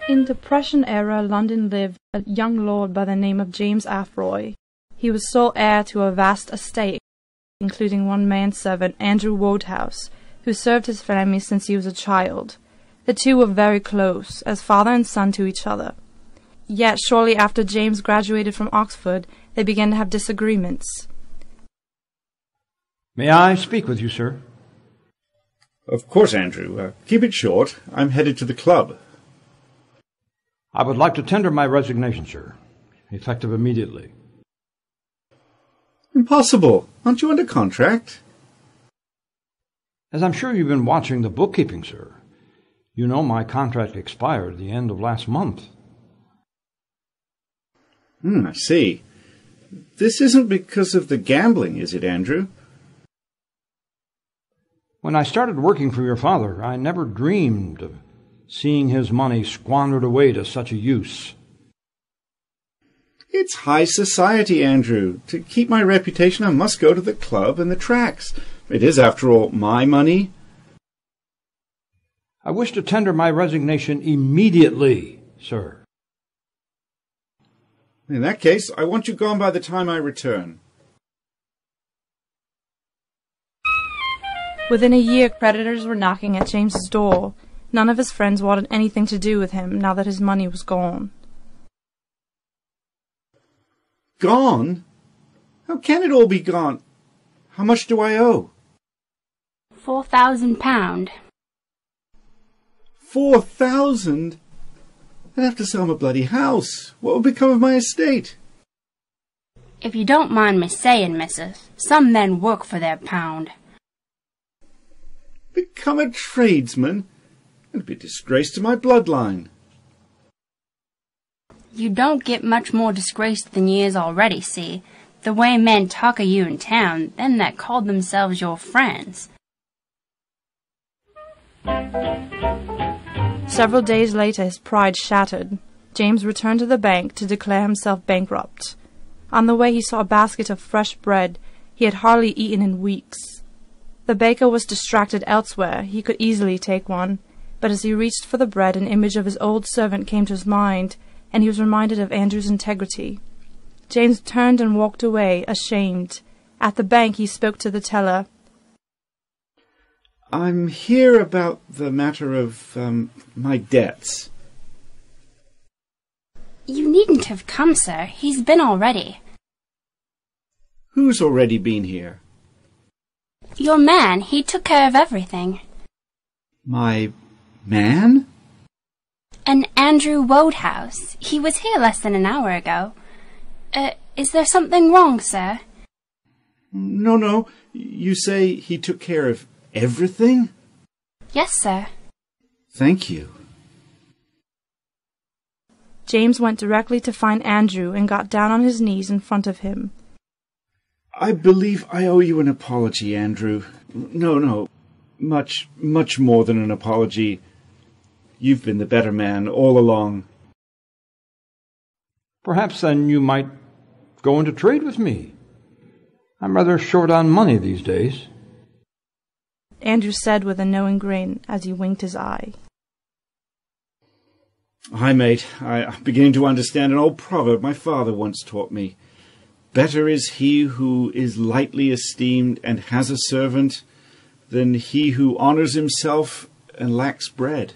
In Depression-era London lived a young lord by the name of James Athroy. He was sole heir to a vast estate, including one manservant, Andrew Wodehouse, who served his family since he was a child. The two were very close, as father and son to each other. Yet shortly after James graduated from Oxford, they began to have disagreements. May I speak with you, sir? Of course, Andrew. Keep it short. I'm headed to the club. I would like to tender my resignation, sir, effective immediately. Impossible. Aren't you under contract? As I'm sure you've been watching the bookkeeping, sir, you know my contract expired at the end of last month. I see. This isn't because of the gambling, is it, Andrew? When I started working for your father, I never dreamed of seeing his money squandered away to such a use. It's high society, Andrew. To keep my reputation, I must go to the club and the tracks. It is, after all, my money. I wish to tender my resignation immediately, sir. In that case, I want you gone by the time I return. Within a year, creditors were knocking at James's door. None of his friends wanted anything to do with him now that his money was gone. Gone? How can it all be gone? How much do I owe? £4,000. 4,000? I'd have to sell my bloody house. What would become of my estate? If you don't mind me saying, missus, some men work for their pound. Become a tradesman? It'd be a disgrace to my bloodline. You don't get much more disgraced than ye is already, see. The way men talk of you in town, them that called themselves your friends. Several days later, his pride shattered. James returned to the bank to declare himself bankrupt. On the way, he saw a basket of fresh bread he had hardly eaten in weeks. The baker was distracted elsewhere. He could easily take one, but as he reached for the bread, an image of his old servant came to his mind, and he was reminded of Andrew's integrity. James turned and walked away, ashamed. At the bank, he spoke to the teller. I'm here about the matter of, my debts. You needn't have come, sir. He's been already. Who's already been here? Your man, he took care of everything. My man? And Andrew Wodehouse. He was here less than an hour ago. Is there something wrong, sir? No. You say he took care of everything? Yes, sir. Thank you. James went directly to find Andrew and got down on his knees in front of him. I believe I owe you an apology, Andrew. No. Much more than an apology. You've been the better man all along. Perhaps then you might go into trade with me. I'm rather short on money these days. Andrew said with a knowing grin as he winked his eye. Hi, mate. I'm beginning to understand an old proverb my father once taught me. Better is he who is lightly esteemed and has a servant than he who honors himself and lacks bread.